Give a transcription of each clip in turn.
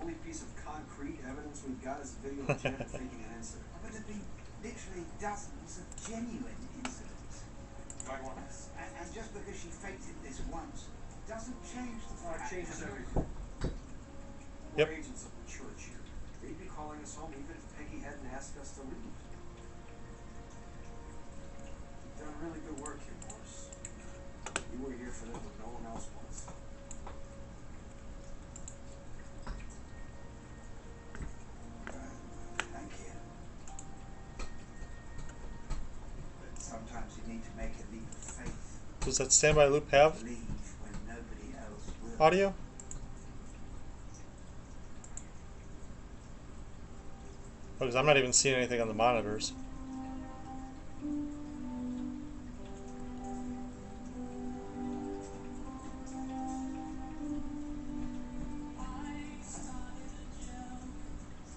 only piece of concrete evidence we've got is a video of Janet faking an incident. But there'd be literally dozens of genuine incidents. Like what? And just because she faked it this once doesn't change the fact. It changes everything. Yep. We're agents of the church here. They'd be calling us home even if Peggy hadn't asked us to leave. You've done really good work here, Morris. You were here for them when no one else was. Thank you. But sometimes you need to make a leap of faith. Does that standby loop have Believe when nobody else will. audio? Because I'm not even seeing anything on the monitors.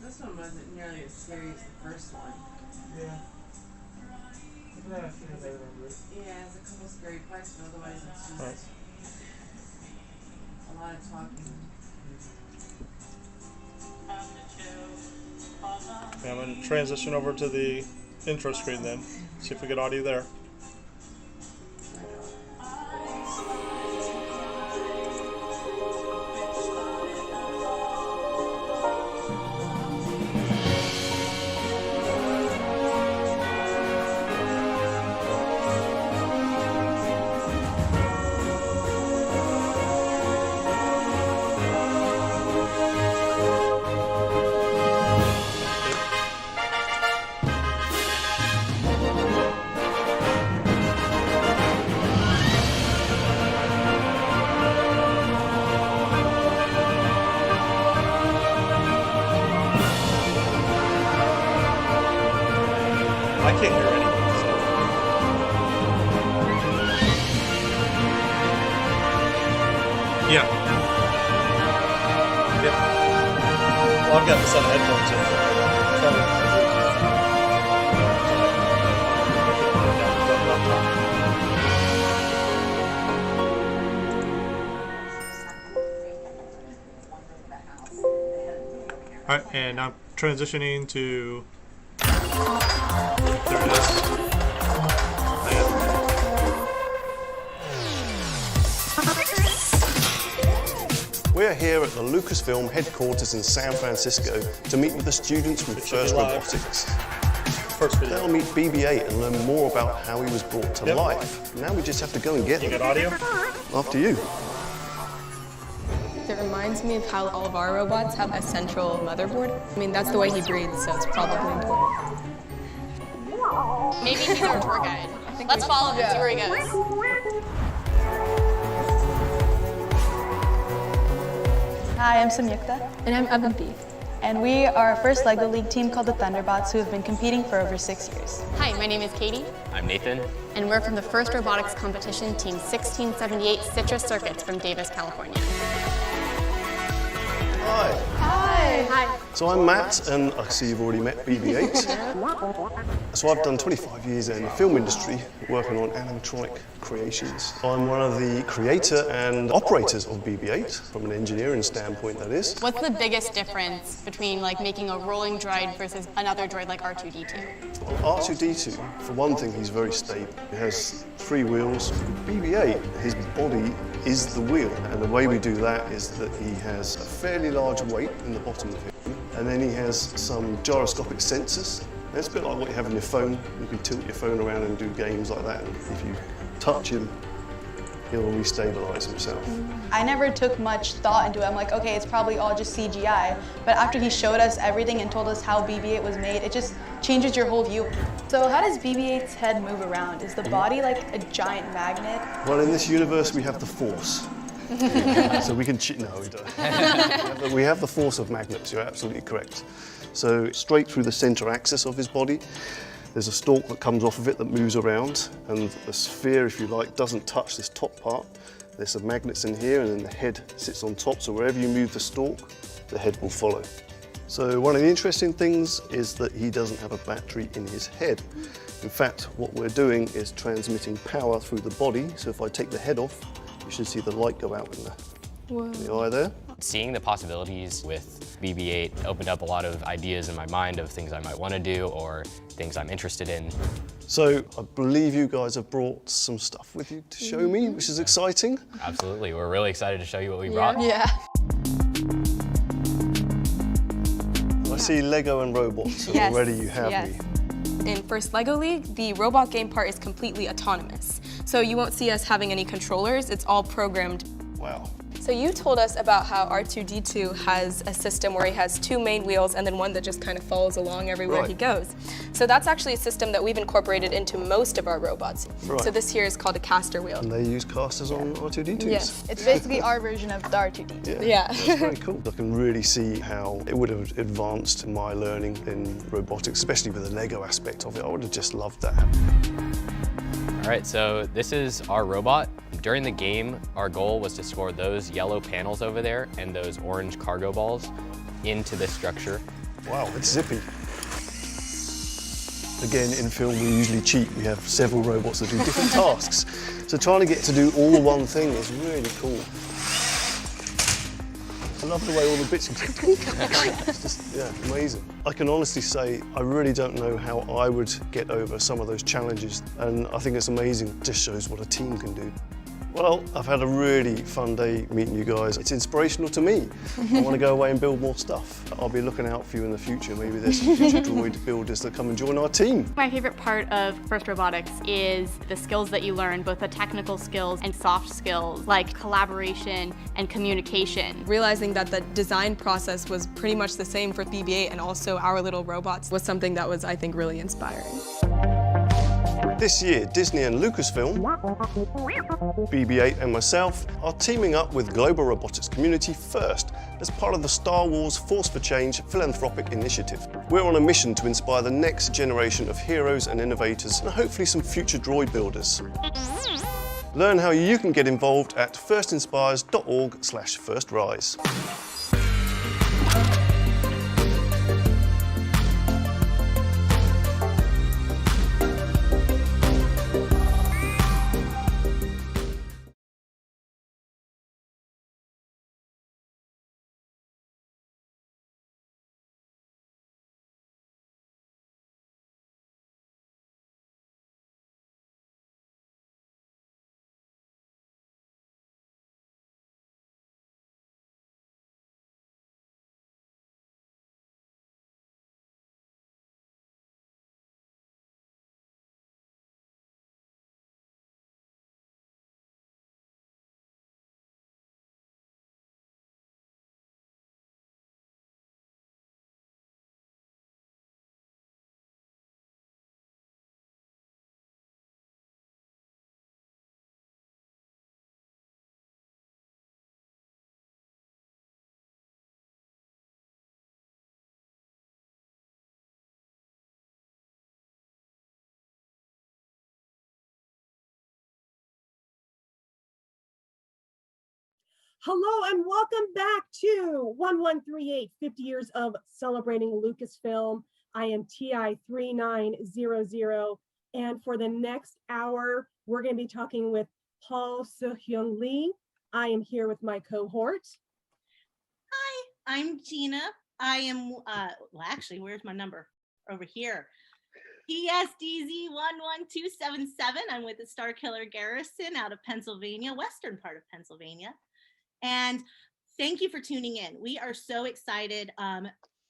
This one wasn't nearly as scary as the first one. Yeah. I have a feeling I remember it. Yeah, it's a couple scary parts, but otherwise it's just Right. a lot of talking. Okay, I'm going to transition over to the intro screen then. See if we get audio there. I can't hear anything. So. Yeah. Yep. Well, I've got this on headphones in. Alright, and I'm transitioning to. There it is. We're here at the Lucasfilm headquarters in San Francisco to meet with the students from First Robotics. First video. They'll meet BB-8 and learn more about how he was brought to Yep. life. Now we just have to go and get You them. got audio? After you. It reminds me of how all of our robots have a central motherboard. I mean, that's the way he breathes, so it's probably important. Maybe he's our tour guide. Let's follow him, see where he goes. Hi, I'm Samyukta. And I'm Avanti. And we are a first LEGO League team called the Thunderbots who have been competing for over 6 years. Hi, my name is Katie. I'm Nathan. And we're from the First Robotics Competition, Team 1678 Citrus Circuits from Davis, California. Hi. Hi. Hi. So I'm Matt, and I see you've already met BB-8. So I've done 25 years in the film industry, working on animatronic creations. I'm one of the creator and operators of BB-8, from an engineering standpoint, that is. What's the biggest difference between like making a rolling droid versus another droid like R2-D2? Well, R2-D2, for one thing, he's very stable. He has 3 wheels. BB-8, his body is the wheel, and the way we do that is that he has a fairly large weight in the bottom of him, and then he has some gyroscopic sensors. And it's a bit like what you have in your phone. You can tilt your phone around and do games like that, and if you touch him, he'll restabilize himself. I never took much thought into it. I'm like, okay, it's probably all just CGI. But after he showed us everything and told us how BB-8 was made, it just changes your whole view. So how does BB-8's head move around? Is the body like a giant magnet? Well, in this universe, we have the Force. So we can no, we don't. We have the force of magnets, you're absolutely correct. So straight through the center axis of his body, there's a stalk that comes off of it that moves around, and the sphere, if you like, doesn't touch this top part. There's some magnets in here, and then the head sits on top, so wherever you move the stalk, the head will follow. So one of the interesting things is that he doesn't have a battery in his head. In fact, what we're doing is transmitting power through the body, so if I take the head off, you should see the light go out in the eye there. Seeing the possibilities with BB-8 opened up a lot of ideas in my mind of things I might want to do or things I'm interested in. So I believe you guys have brought some stuff with you to show me, which is exciting. Absolutely, we're really excited to show you what we brought. Yeah. I see Lego and robots, and Yes, already you have yes. me. In First LEGO League, the robot game part is completely autonomous. So you won't see us having any controllers, it's all programmed. Wow. So you told us about how R2-D2 has a system where he has two main wheels and then one that just kind of follows along everywhere he goes. So that's actually a system that we've incorporated into most of our robots. Right. So this here is called a caster wheel. And they use casters on R2-D2s? Yes. It's basically our version of the R2-D2. Yeah. That's very cool. I can really see how it would have advanced my learning in robotics, especially with the Lego aspect of it. I would have just loved that. All right, so this is our robot. During the game, our goal was to score those yellow panels over there and those orange cargo balls into this structure. Wow, it's zippy. Again, in film, we usually cheat. We have several robots that do different tasks. So trying to get to do all one thing is really cool. I love the way all the bits it's just, yeah, amazing. I can honestly say I really don't know how I would get over some of those challenges, and I think it's amazing. It just shows what a team can do. Well, I've had a really fun day meeting you guys. It's inspirational to me. I want to go away and build more stuff. I'll be looking out for you in the future. Maybe there's some future droid builders that come and join our team. My favorite part of First Robotics is the skills that you learn, both the technical skills and soft skills, like collaboration and communication. Realizing that the design process was pretty much the same for BB-8 and also our little robots was something that was, I think, really inspiring. This year, Disney and Lucasfilm, BB-8 and myself are teaming up with Global Robotics Community First as part of the Star Wars Force for Change philanthropic initiative. We're on a mission to inspire the next generation of heroes and innovators and hopefully some future droid builders. Learn how you can get involved at firstinspires.org/firstrise. Hello and welcome back to 1138, 50 years of celebrating Lucasfilm. I am TI3900, and for the next hour, we're going to be talking with Paul So-Hyung Lee. I am here with my cohort. Hi, I'm Gina. I am, well, actually, where's my number? Over here. PSDZ11277. I'm with the Star Killer Garrison out of Pennsylvania, western part of Pennsylvania. And thank you for tuning in. We are so excited.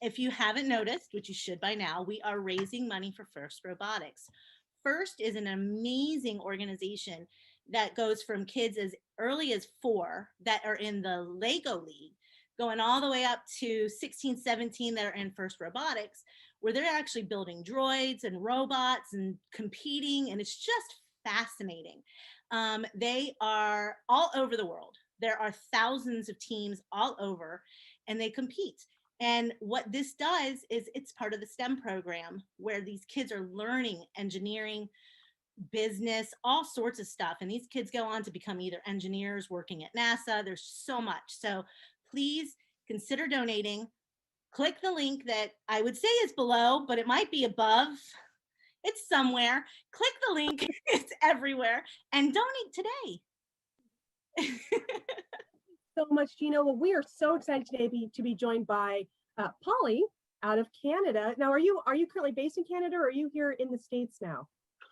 If you haven't noticed, which you should by now, we are raising money for First Robotics. First is an amazing organization that goes from kids as early as 4 that are in the Lego League, going all the way up to 16, 17 that are in First Robotics, where they're actually building droids and robots and competing, and it's just fascinating. They are all over the world. There are thousands of teams all over, and they compete. And what this does is it's part of the STEM program where these kids are learning engineering, business, all sorts of stuff. And these kids go on to become either engineers working at NASA. There's so much. So please consider donating. Click the link that I would say is below, but it might be above. It's somewhere. Click the link. It's everywhere. And donate today. So much, Gina. Well, we are so excited today to be joined by Polly out of Canada. Now, are you currently based in Canada, or are you here in the States now?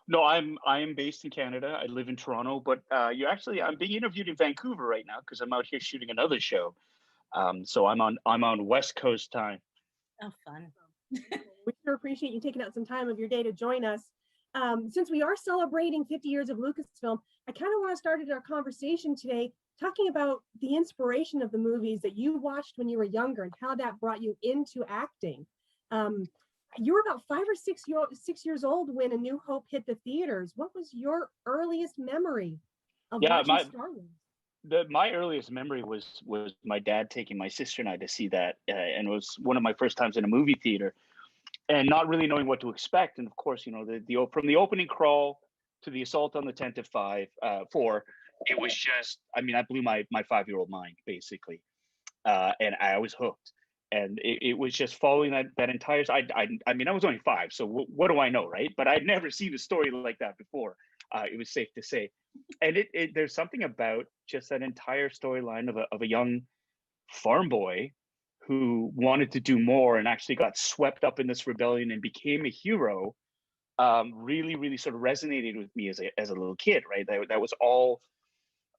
No, I am based in Canada. I live in Toronto, but I'm being interviewed in Vancouver right now because I'm out here shooting another show. So I'm on West Coast time. Oh, fun. We sure appreciate you taking out some time of your day to join us. Since we are celebrating 50 years of Lucasfilm, I kind of want to start our conversation today talking about the inspiration of the movies that you watched when you were younger and how that brought you into acting. You were about 5 or 6 years old when A New Hope hit the theaters. What was your earliest memory of watching Star Wars? My earliest memory was my dad taking my sister and I to see that, and it was one of my first times in a movie theater, and not really knowing what to expect. And of course, you know, from the opening crawl to the assault on the tent of 4, it was just, I mean, I blew my 5-year-old mind basically, and I was hooked. And it was just following that entire. I mean, I was only 5, so what do I know, right? But I'd never seen a story like that before. It was safe to say, and there's something about just that entire storyline of a young farm boy who wanted to do more and actually got swept up in this rebellion and became a hero. Really sort of resonated with me as a little kid, right? That was all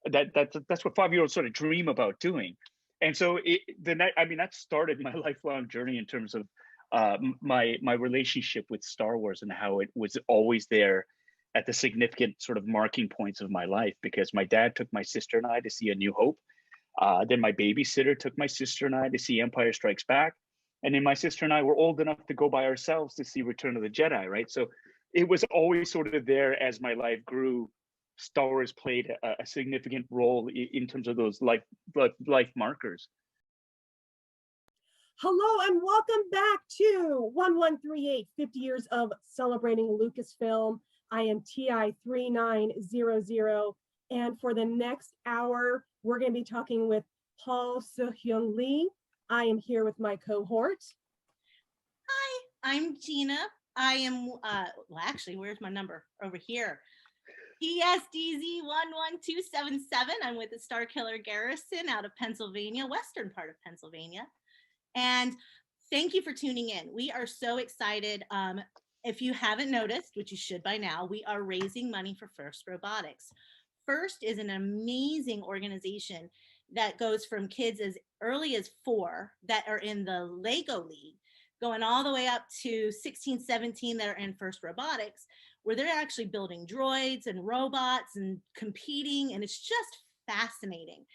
that's what 5-year-olds sort of dream about doing. And so that started my lifelong journey in terms of my relationship with Star Wars and how it was always there at the significant sort of marking points of my life, because my dad took my sister and I to see A New Hope. Then my babysitter took my sister and I to see Empire Strikes Back. And then my sister and I were old enough to go by ourselves to see Return of the Jedi, right? So it was always sort of there as my life grew. Star Wars played a significant role in terms of those life markers. Hello and welcome back to 1138, 50 years of celebrating Lucasfilm. I am TI3900, and for the next hour, we're going to be talking with Paul So-Hyung Lee. I am here with my cohort. Hi, I'm Gina. I am, well, actually, where's my number? Over here. PSDZ 11277. I'm with the Star Killer Garrison out of Pennsylvania, western part of Pennsylvania. And thank you for tuning in. We are so excited. If you haven't noticed, which you should by now, we are raising money for FIRST Robotics. FIRST is an amazing organization that goes from kids as early as 4 that are in the Lego League, going all the way up to 16, 17 that are in FIRST Robotics, where they're actually building droids and robots and competing, and it's just fascinating.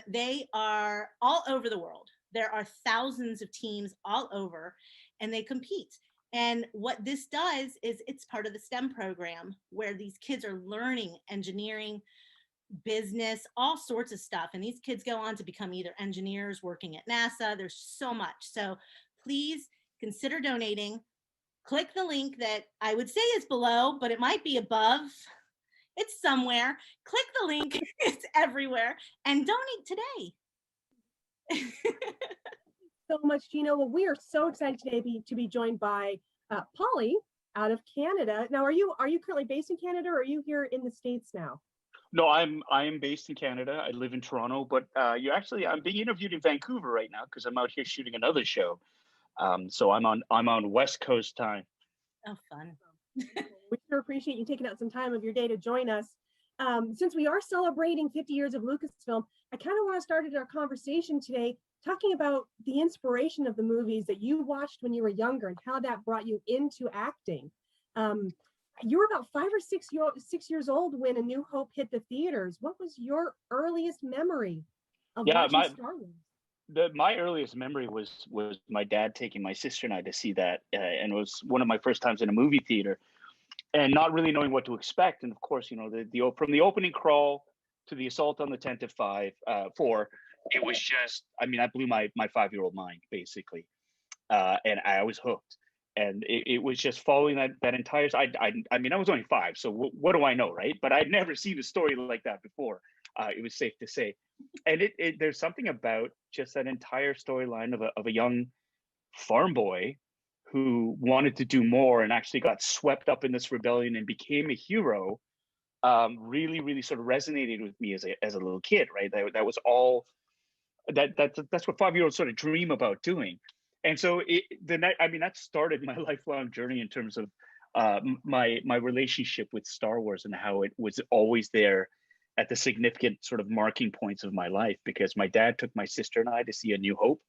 They are all over the world. There are thousands of teams all over, and they compete. And what this does is it's part of the STEM program, where these kids are learning engineering, business, all sorts of stuff. And these kids go on to become either engineers working at NASA. There's so much. So please consider donating. Click the link that I would say is below, but it might be above. It's somewhere. Click the link. It's everywhere. And donate today. So much, Gina. Well, we are so excited today to be joined by Polly out of Canada. Now, are you currently based in Canada, or are you here in the States now? No, I am based in Canada. I live in Toronto, but I'm being interviewed in Vancouver right now because I'm out here shooting another show. So I'm on West Coast time. Oh, fun. We sure appreciate you taking out some time of your day to join us. Since we are celebrating 50 years of Lucasfilm, I kind of want to start our conversation today talking about the inspiration of the movies that you watched when you were younger and how that brought you into acting. You were about 5 or 6 years old when A New Hope hit the theaters. What was your earliest memory of watching Star Wars? My earliest memory was my dad taking my sister and I to see that, and it was one of my first times in a movie theater, and not really knowing what to expect. And of course, you know, from the opening crawl to the assault on the tent of 4, it was just, I mean, I blew my 5-year-old mind basically, and I was hooked. And it was just following that entire. I mean, I was only 5, so what do I know, right? But I'd never seen a story like that before. It was safe to say, and there's something about just that entire storyline of a young farm boy who wanted to do more and actually got swept up in this rebellion and became a hero. Really sort of resonated with me as a little kid, right? That was all. that's what 5-year-olds sort of dream about doing. And so that started my lifelong journey in terms of my relationship with Star Wars and how it was always there at the significant sort of marking points of my life, because my dad took my sister and I to see A New Hope.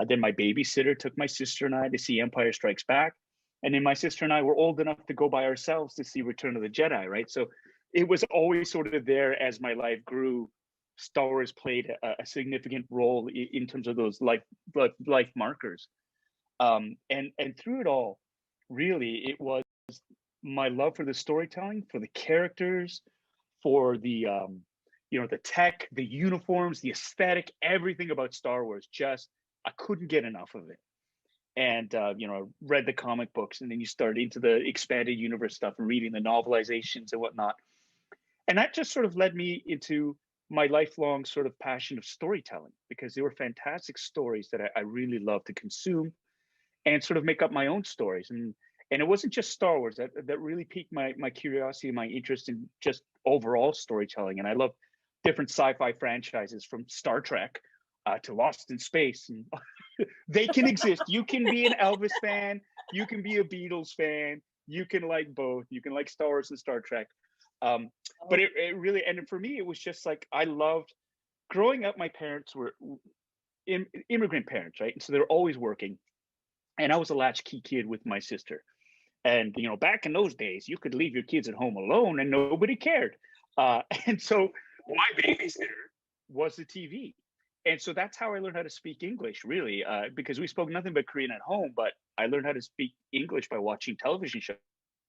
Then my babysitter took my sister and I to see Empire Strikes Back. And then my sister and I were old enough to go by ourselves to see Return of the Jedi, right? So it was always sort of there as my life grew. Star Wars played a significant role in terms of those life markers. And through it all, really, it was my love for the storytelling, for the characters, for the the tech, the uniforms, the aesthetic, everything about Star Wars. Just I couldn't get enough of it. And read the comic books, and then you start into the expanded universe stuff and reading the novelizations and whatnot. And that just sort of led me into my lifelong sort of passion of storytelling, because they were fantastic stories that I really love to consume and sort of make up my own stories. And it wasn't just Star Wars that really piqued my curiosity and my interest in just overall storytelling. And I love different sci-fi franchises, from Star Trek to Lost in Space. And they can exist. You can be an Elvis fan, you can be a Beatles fan, you can like both. You can like Star Wars and Star Trek. But it really, and for me, it was just like, I loved growing up. My parents were immigrant parents, right? And so they're always working. And I was a latchkey kid with my sister. And, back in those days, you could leave your kids at home alone and nobody cared. And so my babysitter was the TV. And so that's how I learned how to speak English, really, because we spoke nothing but Korean at home, but I learned how to speak English by watching television shows.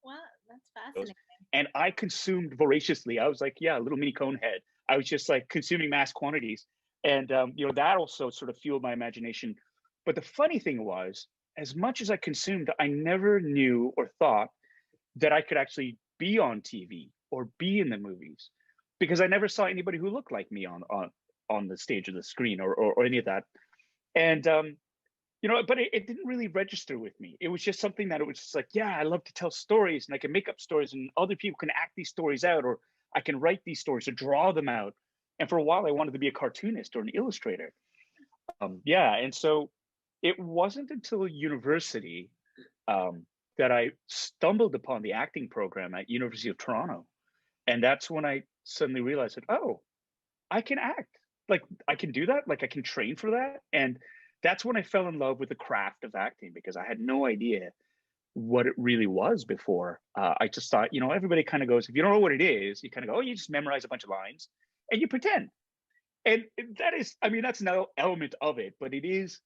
Wow, that's fascinating. And I consumed voraciously. I was like, yeah, a little mini cone head. I was just like consuming mass quantities. And, that also sort of fueled my imagination. But the funny thing was, as much as I consumed, I never knew or thought that I could actually be on TV or be in the movies, because I never saw anybody who looked like me on the stage or the screen or any of that. And, but it didn't really register with me. It was just something that it was just like, yeah, I love to tell stories, and I can make up stories, and other people can act these stories out, or I can write these stories or draw them out. And for a while, I wanted to be a cartoonist or an illustrator. And so it wasn't until university that I stumbled upon the acting program at University of Toronto. And that's when I suddenly realized that, oh, I can act. Like, I can do that. Like, I can train for that. And that's when I fell in love with the craft of acting, because I had no idea what it really was before. I just thought, everybody kind of goes, if you don't know what it is, you kind of go, oh, you just memorize a bunch of lines and you pretend. And that is, that's an element of it, but it is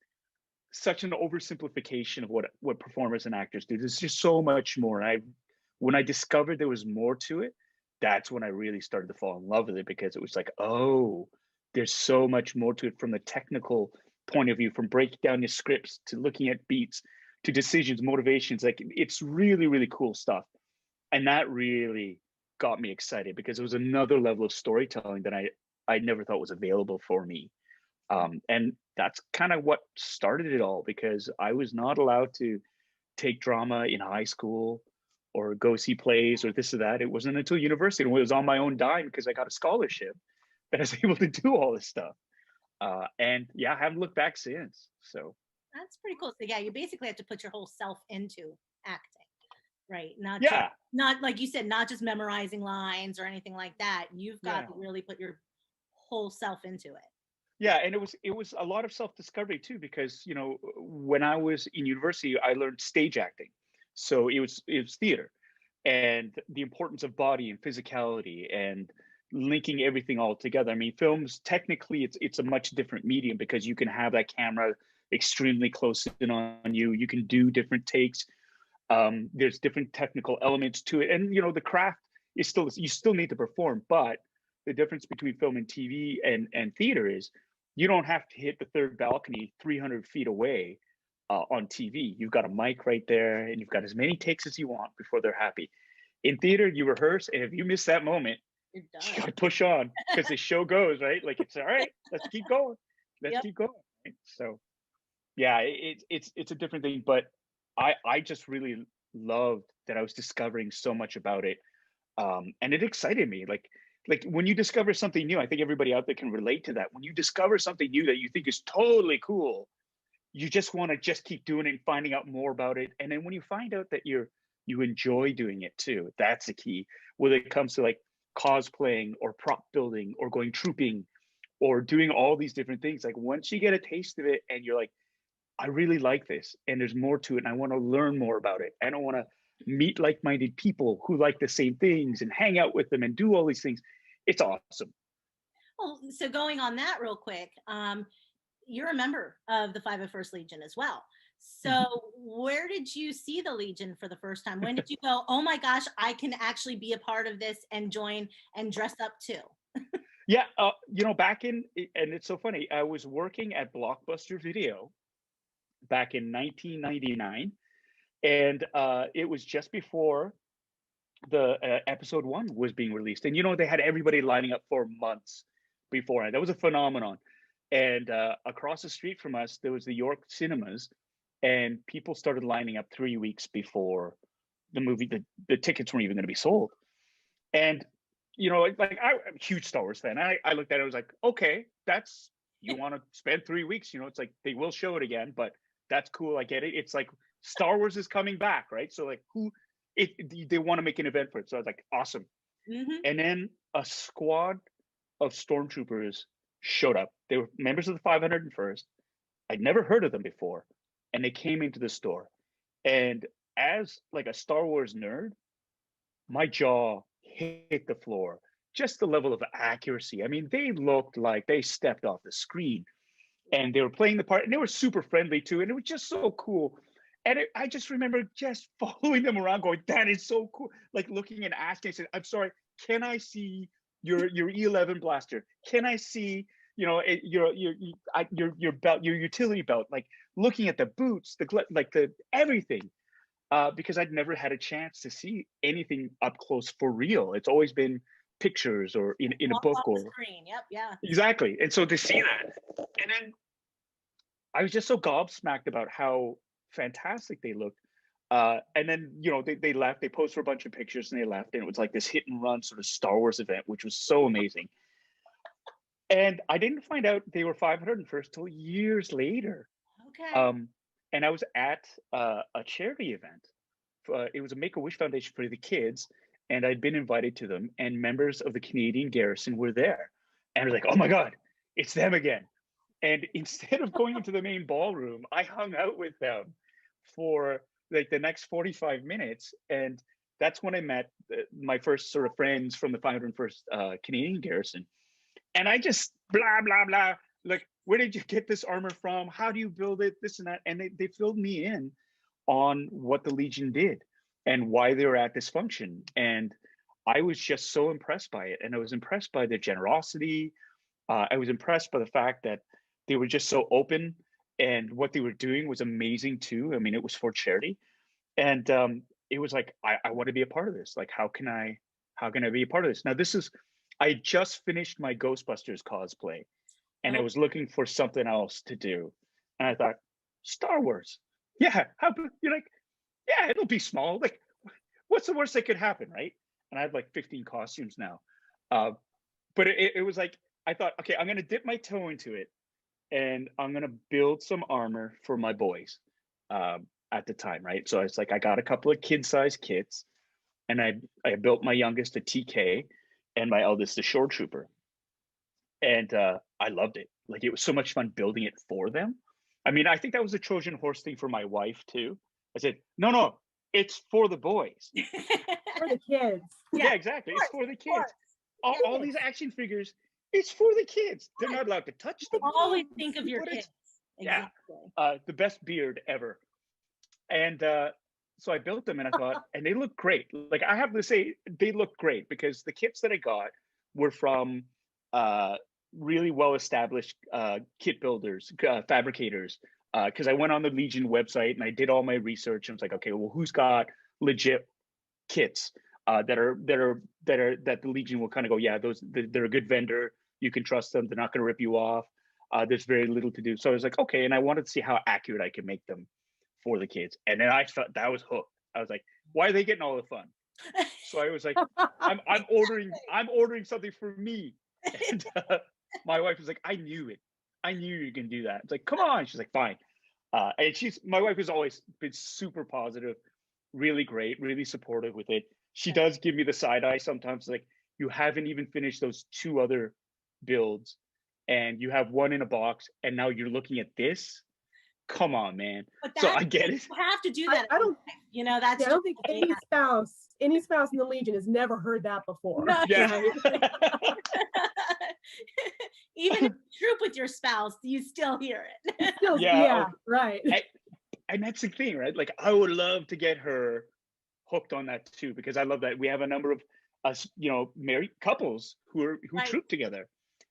such an oversimplification of what performers and actors do. There's just so much more. And when I discovered there was more to it, that's when I really started to fall in love with it, because it was like, oh, there's so much more to it, from the technical point of view, from breaking down your scripts to looking at beats to decisions, motivations. Like, it's really, really cool stuff. And that really got me excited, because it was another level of storytelling that I never thought was available for me. And that's kind of what started it all, because I was not allowed to take drama in high school or go see plays or this or that. It wasn't until university, and it was on my own dime because I got a scholarship, that I was able to do all this stuff. And yeah, I haven't looked back since. So that's pretty cool. So yeah, you basically have to put your whole self into acting, right? Not like you said, not just memorizing lines or anything like that. You've got to really put your whole self into it. Yeah, and it was a lot of self-discovery too, because when I was in university, I learned stage acting. So it was theater, and the importance of body and physicality and linking everything all together. Films, technically it's a much different medium, because you can have that camera extremely close in on you. You can do different takes. There's different technical elements to it, and the craft is still, you still need to perform. But the difference between film and TV and theater is, you don't have to hit the third balcony 300 feet away on TV. You've got a mic right there, and you've got as many takes as you want before they're happy. In theater, you rehearse, and if you miss that moment, you gotta push on, because the show goes, right? Like, it's all right, let's keep going. Keep going. Right? So yeah, it's a different thing, but I just really loved that I was discovering so much about it. And it excited me. Like, like when you discover something new, I think everybody out there can relate to that. When you discover something new that you think is totally cool, you just want to just keep doing it and finding out more about it. And then when you find out that you enjoy doing it too, that's the key. Whether it comes to like cosplaying or prop building or going trooping or doing all these different things, like once you get a taste of it and you're like, I really like this and there's more to it and I want to learn more about it. And I want to meet like-minded people who like the same things and hang out with them and do all these things. It's awesome. Well, so going on that real quick, you're a member of the 501st Legion as well. So where did you see the Legion for the first time? When did you go, oh my gosh, I can actually be a part of this and join and dress up too? Yeah, you know, back in, and it's so funny, I was working at Blockbuster Video back in 1999, and it was just before the episode 1 was being released. And you know, they had everybody lining up for months beforehand. That was a phenomenon. And across the street from us, there was the York Cinemas, and people started lining up 3 weeks before the movie. The tickets weren't even going to be sold. And you know, like I'm a huge Star Wars fan. I looked at it, I was like, okay, that's, you want to spend 3 weeks, you know, it's like they will show it again, but that's cool. I get it. It's like Star Wars is coming back, right? So like they want to make an event for it. So I was like, awesome. And then a squad of stormtroopers showed up. They were members of the 501st. I'd never heard of them before. And they came into the store. And as like a Star Wars nerd, my jaw hit the floor. Just the level of accuracy. I mean, they looked like they stepped off the screen and they were playing the part and they were super friendly too. And it was just so cool. And I just remember just following them around going, that is so cool. Like looking and asking, I said, I'm sorry, can I see your E11 blaster? Can I see, you know, your belt, your utility belt? Like looking at the boots, the everything. Because I'd never had a chance to see anything up close for real. It's always been pictures or in a book or screen. Yep, yeah. Exactly. And so to see that, and then I was just so gobsmacked about how fantastic they looked. And then, you know, they left, they posted a bunch of pictures and they left. And it was like this hit and run sort of Star Wars event, which was so amazing. And I didn't find out they were 501st till years later. Okay. And I was at a charity event. It was a Make-A-Wish Foundation for the kids, and I'd been invited to them, and members of the Canadian Garrison were there. And I was like, oh my God, it's them again. And instead of going into the main ballroom, I hung out with them for like the next 45 minutes. And that's when I met my first sort of friends from the 501st Canadian Garrison. And I just blah, blah, blah, like, where did you get this armor from? How do you build it? This and that. And they filled me in on what the Legion did and why they were at this function. And I was just so impressed by it. And I was impressed by their generosity. I was impressed by the fact that they were just so open, and what they were doing was amazing too. I mean, it was for charity. And it was like, I want to be a part of this. Like, how can I be a part of this? Now, I just finished my Ghostbusters cosplay. And I was looking for something else to do. And I thought, Star Wars. Yeah, you're like, yeah, it'll be small. Like, what's the worst that could happen, right? And I have like 15 costumes now. But it was like, I thought, okay, I'm going to dip my toe into it. And I'm going to build some armor for my boys at the time, right? So it's like, I got a couple of kid-sized kits. And I built my youngest a TK and my eldest a Shore Trooper. And I loved it. Like, it was so much fun building it for them. I mean, I think that was a Trojan horse thing for my wife too. I said, no, it's for the boys. For the kids. Yeah, exactly. It's for the kids. All these action figures, it's for the kids. They're not allowed to touch them. Always think of your kids. Exactly. Yeah. The best beard ever. And so I built them and I thought, and they look great. Like, I have to say, they look great because the kits that I got were from really well-established kit builders, fabricators, because I went on the Legion website and I did all my research and was like, okay, well, who's got legit kits that the Legion will kind of go, yeah, they're a good vendor, you can trust them, they're not going to rip you off. There's very little to do. So I was like, okay, and I wanted to see how accurate I could make them for the kids. And then I felt that was hooked. I was like, why are they getting all the fun? So I was like, I'm ordering something for me. And my wife was like, I knew it. I knew you can do that. It's like, come on. She's like, fine. And my wife has always been super positive, really great, really supportive with it. She does give me the side eye sometimes, like, you haven't even finished those 2 other builds and you have 1 in a box and now you're looking at this. Come on, man. But So I get it. you have to do that. I don't, you know, that's I don't think any spouse in the Legion has never heard that before. No. Yeah. Right? Even if you troop with your spouse, you still hear it. Yeah, right. And that's the thing, right? Like, I would love to get her hooked on that too, because I love that we have a number of us, married couples who Right. troop together.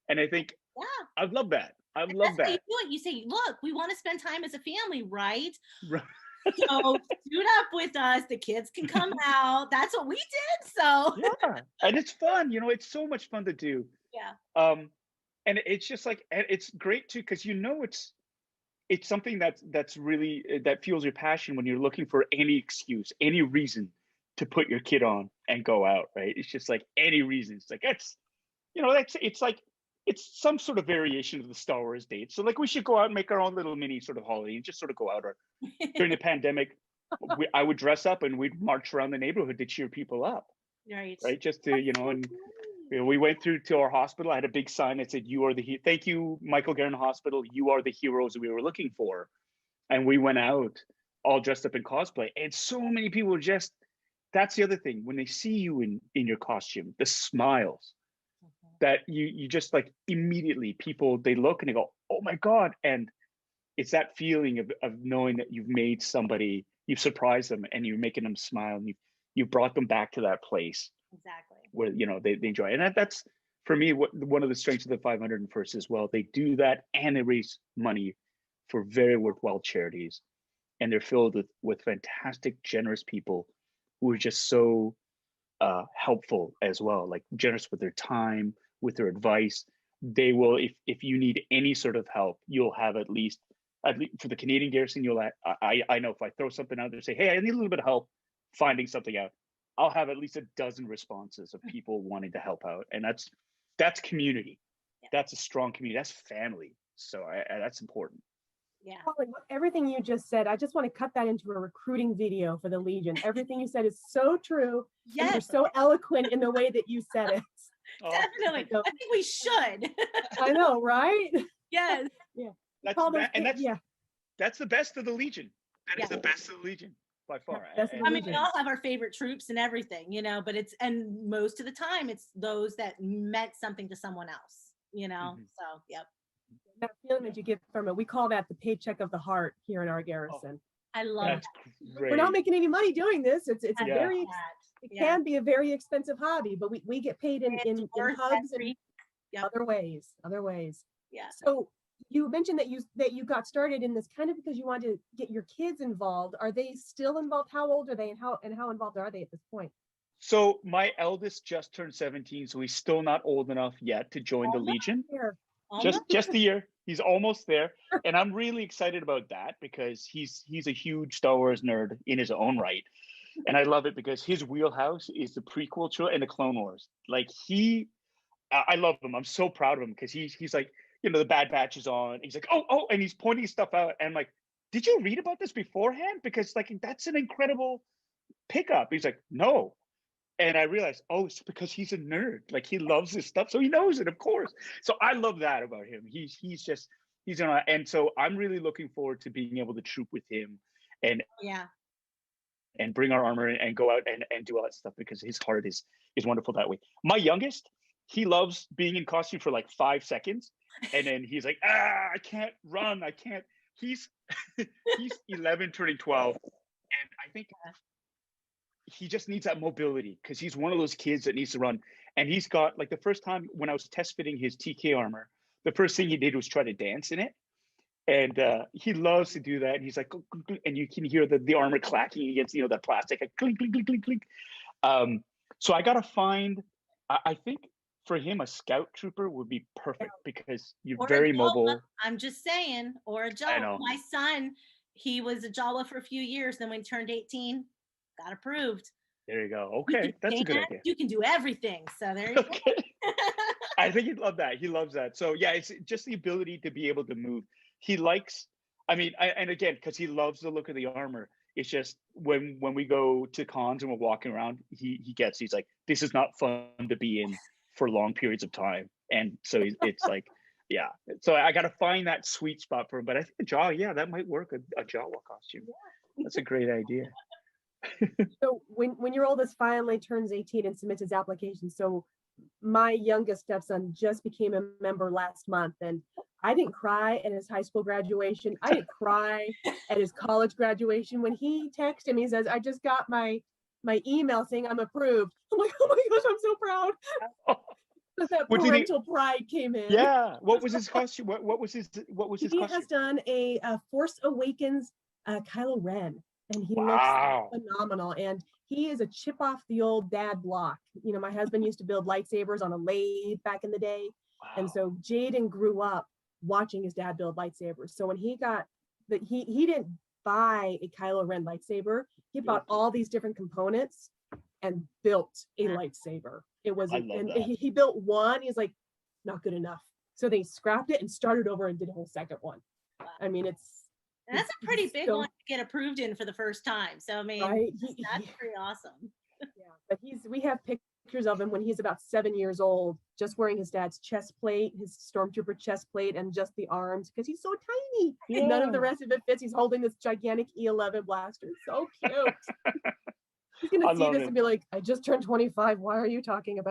And I think, Yeah. I love that. I And love that's how you that. do it. You say, look, we want to spend time as a family, right? Right. So suit up with us. The kids can come out. That's what we did. So Yeah. And it's fun, it's so much fun to do. yeah. And it's just like, and it's great too, because it's something that's really that fuels your passion when you're looking for any excuse, any reason to put your kid on and go out, right? It's just like any reason. It's like it's some sort of variation of the Star Wars date. So like we should go out and make our own little mini sort of holiday and just sort of go out. Or during the pandemic, I would dress up and we'd march around the neighborhood to cheer people up, right? Just to and we went through to our hospital. I had a big sign that said, "You are the thank you, Michael Garron Hospital. You are the heroes we were looking for." And we went out all dressed up in cosplay, and so many people just. That's the other thing, when they see you in your costume, the smiles that you just like immediately people, they look and they go, oh my God. And it's that feeling of knowing that you've made somebody, you've surprised them and you're making them smile and you've brought them back to that place Exactly. where, they enjoy. And that's for me, one of the strengths of the 501st as well. They do that and they raise money for very worthwhile charities. And they're filled with fantastic, generous people who are just so helpful as well, like generous with their time, with their advice. They will, if you need any sort of help, you'll have at least for the Canadian Garrison, I know if I throw something out there, say, hey, I need a little bit of help finding something out, I'll have at least a dozen responses of people wanting to help out. And that's community. Yeah. That's a strong community. That's family. So that's important. Yeah. Everything you just said, I just want to cut that into a recruiting video for the Legion. Everything you said is so true. Yes. And you're so eloquent in the way that you said it. Definitely. I think we should. I know, right? Yes. Yeah. That's the best of the Legion. That is the best of the Legion by far. I mean, we all have our favorite troops and everything, but and most of the time it's those that meant something to someone else, Mm-hmm. So, yep. That feeling that you get from it, we call that the paycheck of the heart here in our garrison. I love that. We're not making any money doing this. It can be a very expensive hobby, but we get paid in hubs and other ways. Yeah. So you mentioned that you got started in this kind of because you wanted to get your kids involved. Are they still involved? How old are they, and how involved are they at this point? So my eldest just turned 17, so he's still not old enough yet to join the Legion. Just a year. He's almost there. And I'm really excited about that because he's a huge Star Wars nerd in his own right. And I love it because his wheelhouse is the prequel trilogy and the Clone Wars. Like I love him. I'm so proud of him because he's like, the Bad Batch is on. He's like, oh, and he's pointing stuff out. And I'm like, did you read about this beforehand? Because like, that's an incredible pickup. He's like, no. And I realized, it's because he's a nerd. Like he loves this stuff, so he knows it, of course. So I love that about him. And so I'm really looking forward to being able to troop with him, and bring our armor and go out and do all that stuff because his heart is wonderful that way. My youngest, he loves being in costume for like 5 seconds, and then he's like, I can't run, I can't. He's 11, turning 12, and I think. He just needs that mobility because he's one of those kids that needs to run. And he's got like the first time when I was test fitting his TK armor, the first thing he did was try to dance in it. And he loves to do that. And he's like, and you can hear the armor clacking against, that plastic, like clink, clink, clink, clink, clink. So I got to find, I think for him, a scout trooper would be perfect because you're very mobile. I'm just saying, or a Jawa. My son, he was a Jawa for a few years. Then when he turned 18, got approved. There you go. Okay, that's a good idea. You can do everything. So there you go. Okay. I think he'd love that. He loves that. So yeah, it's just the ability to be able to move. He likes, I mean, and again, because he loves the look of the armor. It's just when we go to cons and we're walking around, he's like, this is not fun to be in for long periods of time. And so it's like, yeah. So I got to find that sweet spot for him. But I think the Jawa, that might work, a Jawa costume. That's a great idea. So when your oldest finally turns 18 and submits his application, so my youngest stepson just became a member last month, and I didn't cry at his high school graduation. I didn't cry at his college graduation. When he texted me, he says, I just got my email saying I'm approved. I'm like, oh my gosh, I'm so proud. That parental pride came in. Yeah. What was his costume? What was his costume? He has done a Force Awakens Kylo Ren, and he looks phenomenal. And he is a chip off the old dad block. You know, my husband used to build lightsabers on a lathe back in the day. And so Jaden grew up watching his dad build lightsabers. So when he got that, he didn't buy a Kylo Ren lightsaber. He bought all these different components and built a lightsaber. It was, and he built one. He's like, not good enough. So they scrapped it and started over and did a whole second one. I mean, and that's a pretty big one to get approved in for the first time. So I mean, that's pretty awesome. Yeah, but we have pictures of him when he's about 7 years old, just wearing his dad's chest plate, his stormtrooper chest plate, and just the arms, because he's so tiny. Yeah. None of the rest of it fits. He's holding this gigantic E11 blaster. So cute. He's gonna see this and be like, I just turned 25. Why are you talking about